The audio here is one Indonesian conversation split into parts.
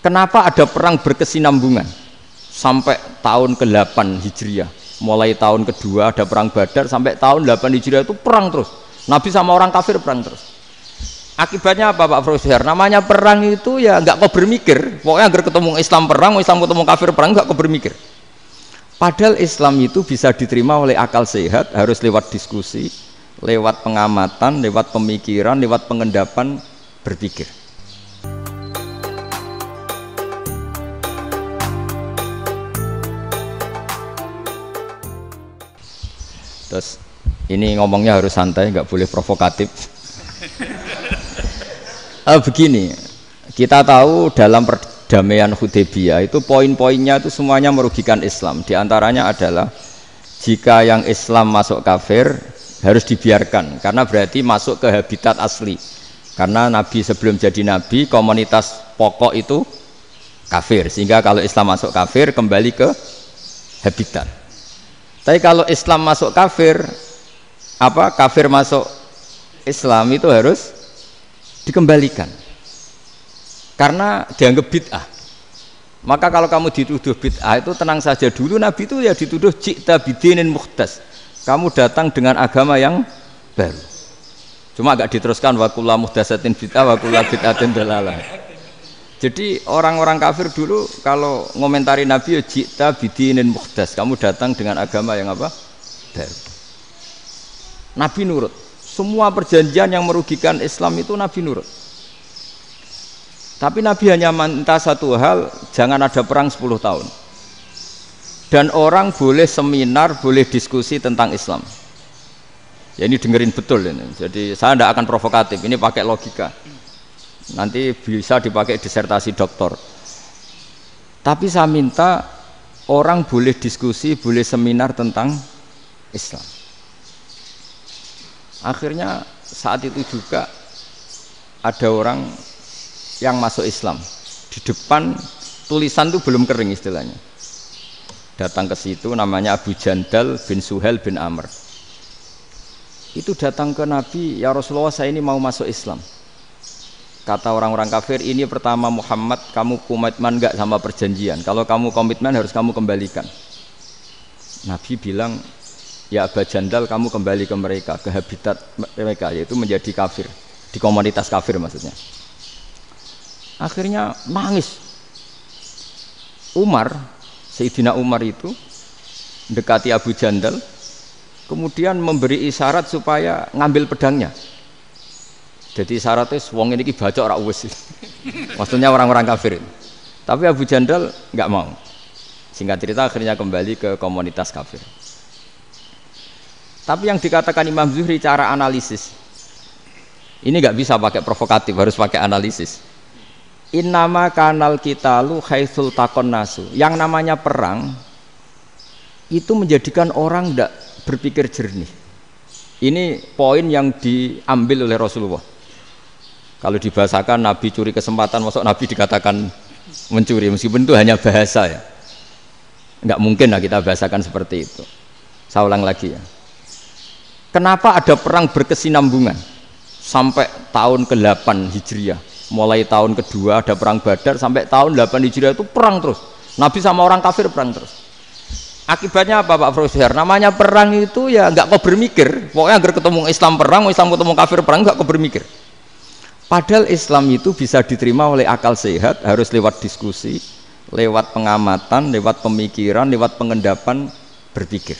Kenapa ada perang berkesinambungan sampai tahun ke-8 Hijriah? Mulai tahun kedua ada perang Badar sampai tahun 8 Hijriah itu perang terus. Nabi sama orang kafir perang terus. Akibatnya apa Pak Profesor? Namanya perang itu ya nggak kau bermikir. Pokoknya agar ketemu Islam perang, Islam ketemu kafir perang, nggak kau bermikir. Padahal Islam itu bisa diterima oleh akal sehat, harus lewat diskusi, lewat pengamatan, lewat pemikiran, lewat pengendapan berpikir. Terus ini ngomongnya harus santai, nggak boleh provokatif. Begini, kita tahu dalam perdamaian Hudaybiyah itu poin-poinnya itu semuanya merugikan Islam. Di antaranya adalah jika yang Islam masuk kafir harus dibiarkan, karena berarti masuk ke habitat asli. Karena Nabi sebelum jadi Nabi, komunitas pokok itu kafir, sehingga kalau Islam masuk kafir kembali ke habitat. Tapi kalau Islam masuk kafir, kafir masuk Islam itu harus dikembalikan karena dianggap bid'ah. Maka kalau kamu dituduh bid'ah itu tenang saja dulu. Nabi itu ya dituduh ji'ta bidinin muhdas, kamu datang dengan agama yang baru. Cuma agak diteruskan wa kullu muhdasatin bid'ah wa kullu bid'atin dalalah. Jadi orang-orang kafir dulu kalau ngomentari Nabi ya ji'ta bidinin muhdas, kamu datang dengan agama yang baru. Nabi nurut. Semua perjanjian yang merugikan Islam itu Nabi nurut. Tapi Nabi hanya minta satu hal, jangan ada perang 10 tahun. Dan orang boleh seminar, boleh diskusi tentang Islam. Ya ini dengerin betul ini. Jadi saya tidak akan provokatif, ini pakai logika. Nanti bisa dipakai disertasi doktor. Tapi saya minta orang boleh diskusi, boleh seminar tentang Islam. Akhirnya saat itu juga ada orang yang masuk Islam. Di depan tulisan itu belum kering istilahnya. Datang ke situ namanya Abu Jandal bin Suhail bin Amr. Itu datang ke Nabi, ya Rasulullah saya ini mau masuk Islam. Kata orang-orang kafir, ini pertama Muhammad, kamu komitmen enggak sama perjanjian? Kalau kamu komitmen harus kamu kembalikan. Nabi bilang, ya Abu Jandal kamu kembali ke mereka, ke habitat mereka, yaitu menjadi kafir, di komunitas kafir maksudnya. Akhirnya nangis. Sayyidina Umar itu mendekati Abu Jandal, kemudian memberi isyarat supaya ngambil pedangnya. Jadi isyaratnya wong ini baca ora wis. Maksudnya orang-orang kafir. Tapi Abu Jandal nggak mau. Singkat cerita akhirnya kembali ke komunitas kafir. Tapi yang dikatakan Imam Zuhri cara analisis ini nggak bisa pakai provokatif, harus pakai analisis. Innama kanal qitalu haitsul taqon nasu. Yang namanya perang itu menjadikan orang tidak berpikir jernih. Ini poin yang diambil oleh Rasulullah. Kalau dibahasakan Nabi curi kesempatan, masuk Nabi dikatakan mencuri, meskipun itu hanya bahasa ya. Nggak mungkin lah kita bahasakan seperti itu. Saya ulang lagi ya. Kenapa ada perang berkesinambungan sampai tahun ke-8 Hijriah? Mulai tahun kedua ada perang Badar sampai tahun 8 Hijriah itu perang terus. Nabi sama orang kafir perang terus. Akibatnya apa Pak Profesor? Namanya perang itu ya nggak kau bermikir. Pokoknya agar ketemu Islam perang, Islam ketemu kafir perang, nggak kau bermikir. Padahal Islam itu bisa diterima oleh akal sehat, harus lewat diskusi, lewat pengamatan, lewat pemikiran, lewat pengendapan berpikir.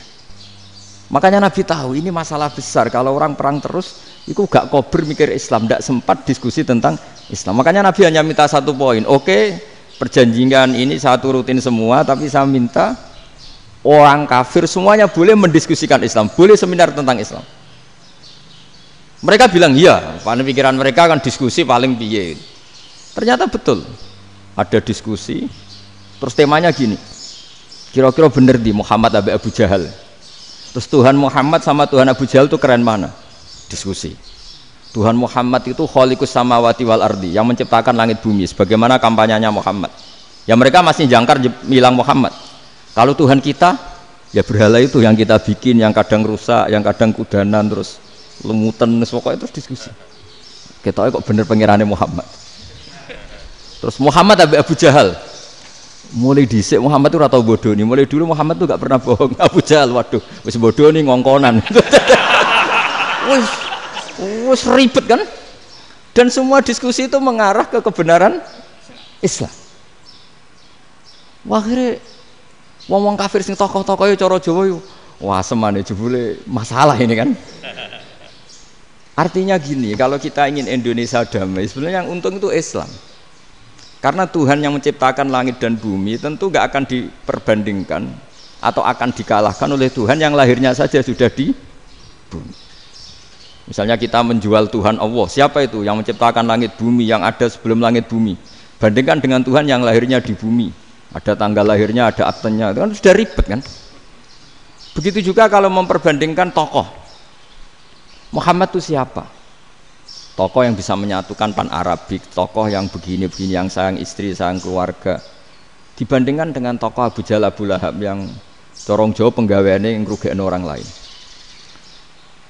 Makanya Nabi tahu ini masalah besar. Kalau orang perang terus, itu gak kober mikir Islam, tidak sempat diskusi tentang Islam. Makanya Nabi hanya minta satu poin. Oke, perjanjian ini saya turutin semua, tapi saya minta orang kafir semuanya boleh mendiskusikan Islam, boleh seminar tentang Islam. Mereka bilang iya, pada pikiran mereka kan diskusi paling piye. Ternyata betul, ada diskusi. Terus temanya gini, kira-kira bener di Muhammad Abu Jahal. Terus Tuhan Muhammad sama Tuhan Abu Jahal itu keren mana? Diskusi. Tuhan Muhammad itu khaliqus samawati wal ardi, yang menciptakan langit bumi. Sebagaimana kampanyenya Muhammad. Ya mereka masih jangkar bilang Muhammad. Kalau Tuhan kita, ya berhala itu yang kita bikin, yang kadang rusak, yang kadang kudanan, terus lemutan, pokoknya terus diskusi. Kita kok bener pengirannya Muhammad. Terus Muhammad Abu Jahal. Mulai dhisik Muhammad itu ora tau bodoh nih. Mulai dulu Muhammad tuh gak pernah bohong. Abu Jahal, waduh, wis bodoh nih ngongkonan. Wis ribet kan? Dan semua diskusi itu mengarah ke kebenaran Islam. Wah, akhirnya wong kafir sing tokoh-tokoh cara Jawa yo wah semane jebule masalah ini kan. Artinya gini, kalau kita ingin Indonesia damai, sebenarnya yang untung itu Islam. Karena Tuhan yang menciptakan langit dan bumi tentu gak akan diperbandingkan atau akan dikalahkan oleh Tuhan yang lahirnya saja sudah di bumi. Misalnya kita menjual Tuhan Allah, siapa itu yang menciptakan langit bumi yang ada sebelum langit bumi? Bandingkan dengan Tuhan yang lahirnya di bumi, ada tanggal lahirnya, ada aktenya, itu kan sudah ribet kan? Begitu juga kalau memperbandingkan tokoh, Muhammad itu siapa? Tokoh yang bisa menyatukan pan-Arabik, tokoh yang begini-begini, yang sayang istri, sayang keluarga. Dibandingkan dengan tokoh Abu Jahal, Abu Lahab yang corong jauh penggaweannya yang ngerugikan orang lain.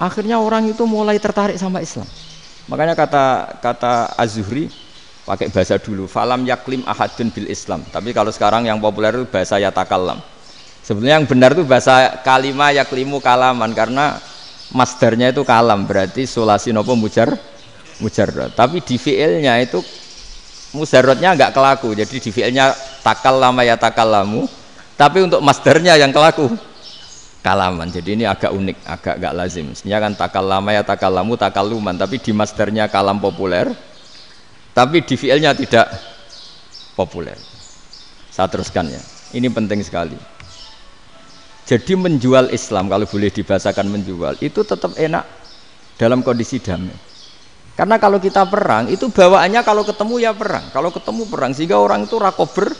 Akhirnya orang itu mulai tertarik sama Islam. Makanya kata Az-Zuhri, pakai bahasa dulu, falam yaklim ahadun bil Islam. Tapi kalau sekarang yang populer itu bahasa yatakallam. Sebenarnya yang benar itu bahasa kalimah yaklimu kalaman, karena masdarnya itu kalam, berarti sulasi nopo mujarrad. Tapi di fi'ilnya itu mujarradnya enggak kelaku. Jadi di fi'ilnya takallama ya takallamu, tapi untuk masdarnya yang kelaku kalaman. Jadi ini agak unik, agak enggak lazim. Mestinya kan takallama ya takallamu takalluman, tapi di masdarnya kalam populer, tapi di fi'ilnya tidak populer. Saya teruskan ya. Ini penting sekali. Jadi menjual Islam, kalau boleh dibahasakan menjual, itu tetap enak dalam kondisi damai. Karena kalau kita perang, itu bawaannya kalau ketemu ya perang. Kalau ketemu perang, sehingga orang itu rakober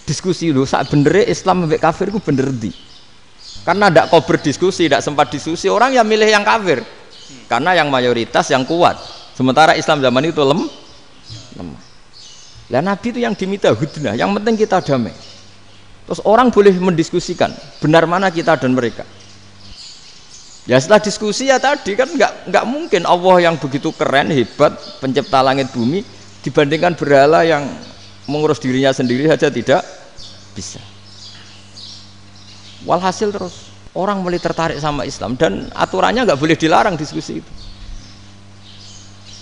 diskusi loh. Saat benernya Islam sampai kafir itu bener di. Karena tidak kober diskusi, tidak sempat diskusi, orang yang milih yang kafir. Karena yang mayoritas yang kuat. Sementara Islam zaman itu lemah. Lah Nabi itu yang diminta hudnah, yang penting kita damai. Terus orang boleh mendiskusikan benar mana kita dan mereka. Ya setelah diskusi ya tadi kan nggak mungkin Allah yang begitu keren hebat pencipta langit bumi dibandingkan berhala yang mengurus dirinya sendiri saja tidak bisa. Walhasil terus orang mulai tertarik sama Islam dan aturannya nggak boleh dilarang diskusi itu.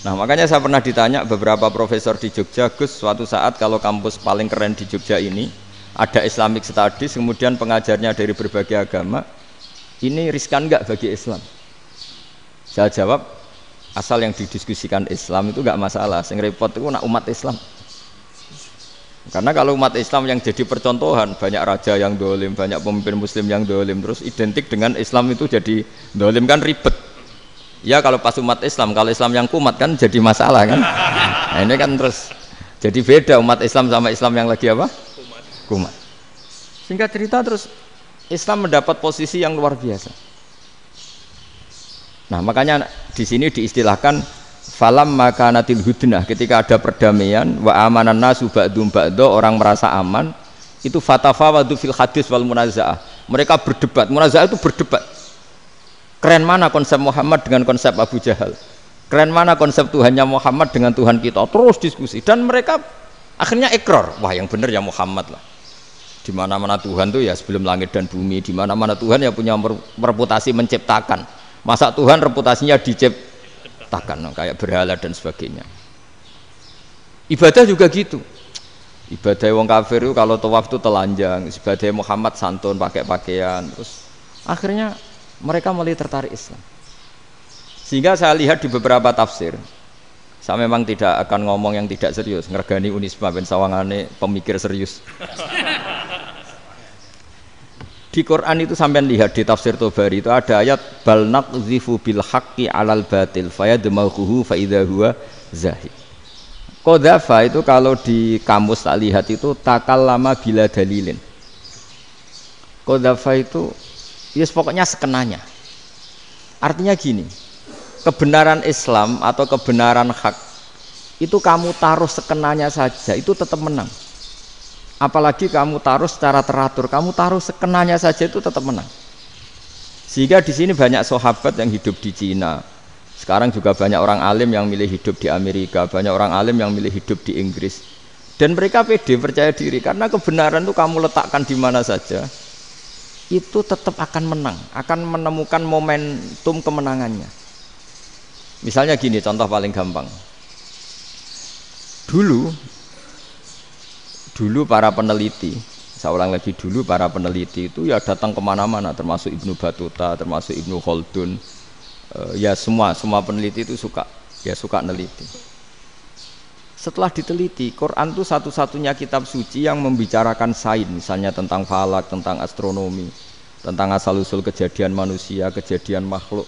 Nah makanya saya pernah ditanya beberapa profesor di Jogja, Gus suatu saat kalau kampus paling keren di Jogja ini ada Islamic Studies kemudian pengajarnya dari berbagai agama, ini riskan nggak bagi Islam? Saya jawab, asal yang didiskusikan Islam itu nggak masalah. Sing repot itu nak umat Islam. Karena kalau umat Islam yang jadi percontohan, banyak raja yang dolim, banyak pemimpin Muslim yang dolim, terus identik dengan Islam itu jadi dolim kan ribet. Ya kalau pas umat Islam, kalau Islam yang kumat kan jadi masalah kan. Nah ini kan terus jadi beda umat Islam sama Islam yang lagi apa? Kumat. Singkat cerita terus Islam mendapat posisi yang luar biasa. Nah makanya di sini diistilahkan falam makanatil hudnah, ketika ada perdamaian wa amanan nasu ba'dum ba'do, orang merasa aman, itu fatafawadu fil hadis wal munazaah. Mereka berdebat, munazaah itu berdebat. Keren mana konsep Muhammad dengan konsep Abu Jahal? Keren mana konsep Tuhannya Muhammad dengan Tuhan kita? Terus diskusi dan mereka akhirnya ikrar, wah yang benar ya Muhammad lah. Di mana-mana Tuhan tuh ya sebelum langit dan bumi, di mana-mana Tuhan ya punya reputasi menciptakan. Masa Tuhan reputasinya diciptakan, kayak berhala dan sebagainya. Ibadah juga gitu. Ibadah wong kafir itu kalau tawaf itu telanjang, ibadah Muhammad santun pakai pakaian. Terus akhirnya mereka mulai tertarik Islam. Sehingga saya lihat di beberapa tafsir, saya memang tidak akan ngomong yang tidak serius, ngergani Unisma ben sawangane pemikir serius. Di Quran itu sampai lihat di tafsir Tobari itu ada ayat bal naqzifu bil haqqi 'alal batil fayadmaghuhu fa idza huwa zahid. Qadzafa itu kalau di kamus tak lihat itu takallama bila dalilin. Qadzafa itu yes pokoknya sekenanya. Artinya gini, kebenaran Islam atau kebenaran hak itu kamu taruh sekenanya saja itu tetap menang. Apalagi kamu taruh secara teratur, kamu taruh sekenanya saja itu tetap menang. Sehingga di sini banyak sahabat yang hidup di Cina. Sekarang juga banyak orang alim yang milih hidup di Amerika, banyak orang alim yang milih hidup di Inggris. Dan mereka pede, percaya diri karena kebenaran itu kamu letakkan di mana saja itu tetap akan menang, akan menemukan momentum kemenangannya. Misalnya gini, contoh paling gampang. Dulu para peneliti, saya ulang lagi, dulu para peneliti itu ya datang kemana-mana, termasuk Ibnu Battuta, termasuk Ibnu Khaldun, ya semua peneliti itu suka neliti. Setelah diteliti, Quran itu satu-satunya kitab suci yang membicarakan sains, misalnya tentang falak, tentang astronomi, tentang asal-usul kejadian manusia, kejadian makhluk.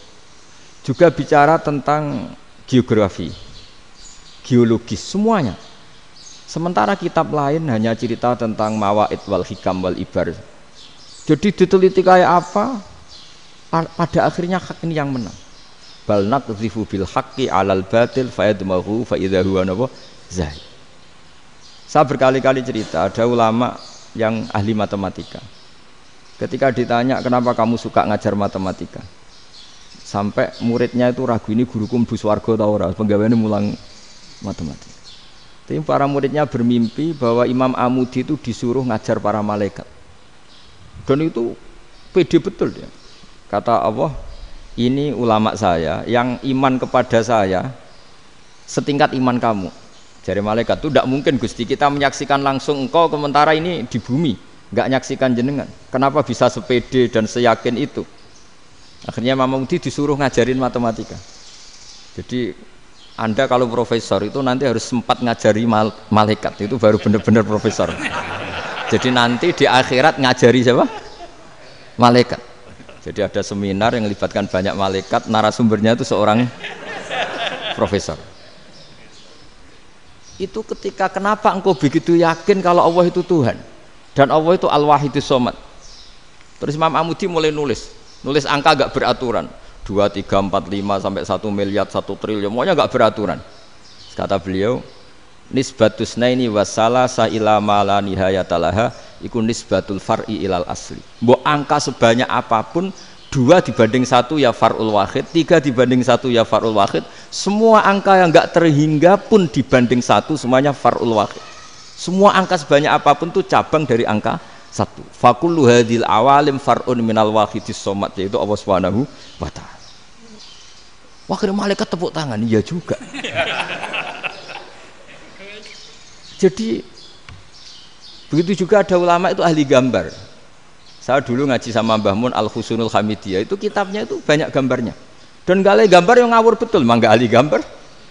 Juga bicara tentang geografi, geologis, semuanya. Sementara kitab lain hanya cerita tentang mawaid wal hikam wal ibar. Jadi diteliti kayak apa, pada akhirnya hak ini yang menang. Bal naqdhifu bil haqqi 'alal batil fayadmaghu fa idza huwa zahid. Saya berkali-kali cerita, ada ulama yang ahli matematika. Ketika ditanya kenapa kamu suka ngajar matematika, sampai muridnya itu ragu, ini guruku mlebu swarga ta ora, penggaweane mulang matematika. Tapi para muridnya bermimpi bahwa Imam Amudi itu disuruh ngajar para malaikat. Dan itu pede betul dia. Kata Allah, ini ulama saya yang iman kepada saya setingkat iman kamu. Jadi malaikat itu tidak mungkin Gusti, kita menyaksikan langsung engkau sementara ini di bumi, nggak nyaksikan jenengan. Kenapa bisa sepede dan seyakin itu? Akhirnya Imam Amudi disuruh ngajarin matematika. Jadi Anda kalau profesor itu nanti harus sempat ngajari malaikat, itu baru benar-benar profesor. Jadi nanti di akhirat ngajari siapa? Malaikat. Jadi ada seminar yang melibatkan banyak malaikat, narasumbernya itu seorang profesor. Itu ketika kenapa engkau begitu yakin kalau Allah itu Tuhan dan Allah itu Al-Wahidus Shomad. Terus Imam Amudi mulai nulis angka gak beraturan, 2, 3, 4, 5 sampai 1 miliar, 1 triliun, pokoknya gak beraturan. Kata beliau, nisbatus naini wassalasa ila ma la nihayatalaha iku nisbatul far'i ilal asli. Mbok angka sebanyak apapun, 2 dibanding 1 ya far'ul wahid, 3 dibanding 1 ya far'ul wahid. Semua angka yang enggak terhingga pun dibanding 1 semuanya far'ul wahid. Semua angka sebanyak apapun itu cabang dari angka 1. Fakullu hadhil awalim far'un minal wahidis shomad, yaitu Allah Subhanahu wa ta'ala. Wakil malaikat tepuk tangan, iya juga. Jadi begitu juga ada ulama itu ahli gambar. Saya dulu ngaji sama Mbah Mun Al-Husunul Hamidiyah, itu kitabnya itu banyak gambarnya. Dan gale gambar yang ngawur betul, mangga ahli gambar.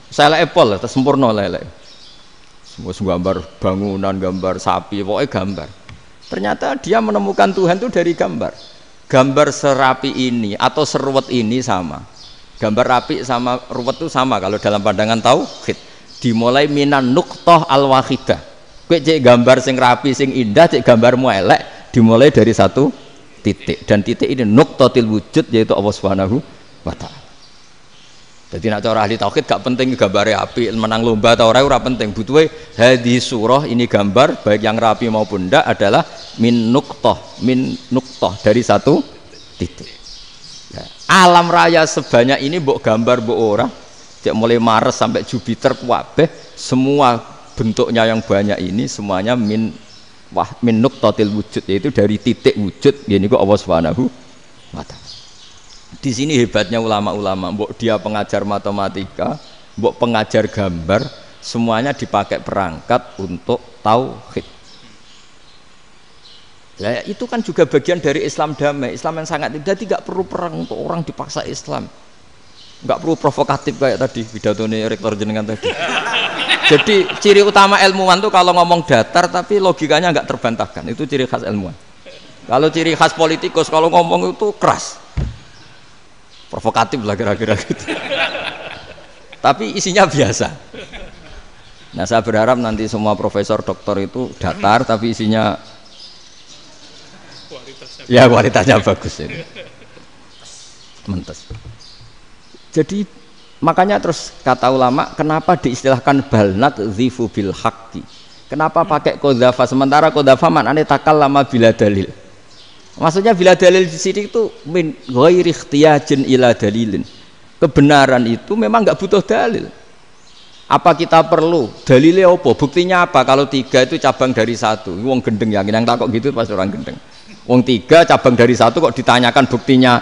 Saya epol, sempurna lele. Semua gambar bangunan, gambar sapi, pokoknya gambar. Ternyata dia menemukan Tuhan itu dari gambar. Gambar serapi ini atau seruwet ini sama. Gambar rapi sama ruwet itu sama kalau dalam pandangan tauhid. Dimulai minan nuqtah al-wahidah. Kowe cek gambar sing rapi, sing indah, cek gambarmu elek, dimulai dari 1 titik. Dan titik ini nuqtatil wujud, yaitu Allah Subhanahu wa ta'ala. Jadi nak cara ahli tauhid gak penting gambare api, menang lomba atau ora penting. Butuhe hadis surah ini gambar baik yang rapi maupun ndak adalah min nuqtah dari 1 titik. Ya, alam raya sebanyak ini mbok gambar mbok ora, cek mulai Mars sampai Jupiter kabeh semua bentuknya yang banyak ini semuanya min nuqtatil wujud, yaitu dari titik wujud. Ini kok Allah Subhanahu wa ta'ala. Di sini hebatnya ulama-ulama, mbok dia pengajar matematika, mbok pengajar gambar, semuanya dipakai perangkat untuk tauhid. Ya, itu kan juga bagian dari Islam damai, Islam yang sangat tidak perlu perang untuk orang dipaksa Islam. Enggak perlu provokatif kayak tadi pidatone rektor jenengan tadi. Jadi ciri utama ilmuwan tuh kalau ngomong datar tapi logikanya enggak terbantahkan, itu ciri khas ilmuwan. Kalau ciri khas politikus kalau ngomong itu keras. Provokatif lah kira-kira gitu. Tapi isinya biasa. Nah, saya berharap nanti semua profesor doktor itu datar tapi isinya kualitasnya bagus ini. Mentes. Jadi makanya terus kata ulama, kenapa diistilahkan bal naqdhifu bil haqqi? Kenapa pakai qadzafa sementara qadzafa maknane takallama bila dalil? Maksudnya bila dalil di sini itu min ghairi ikhtiyajin ila dalilin. Kebenaran itu memang enggak butuh dalil. Apa kita perlu dalilnya apa? Buktinya apa? Kalau 3 itu cabang dari 1. Wong gendeng yang takut gitu pas orang gendeng. Wong 3 cabang dari 1 kok ditanyakan buktinya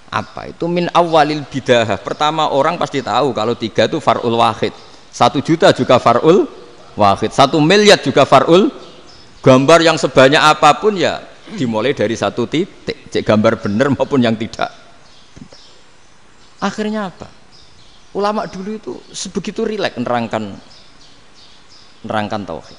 apa? Itu min awalil bidahah. Pertama orang pasti tahu kalau 3 itu far'ul wahid. 1 juta juga far'ul wahid. 1 miliar juga far'ul. Gambar yang sebanyak apapun ya dimulai dari 1 titik. Cek gambar benar maupun yang tidak. Akhirnya apa? Ulama dulu itu sebegitu rileks nerangkan tauhid.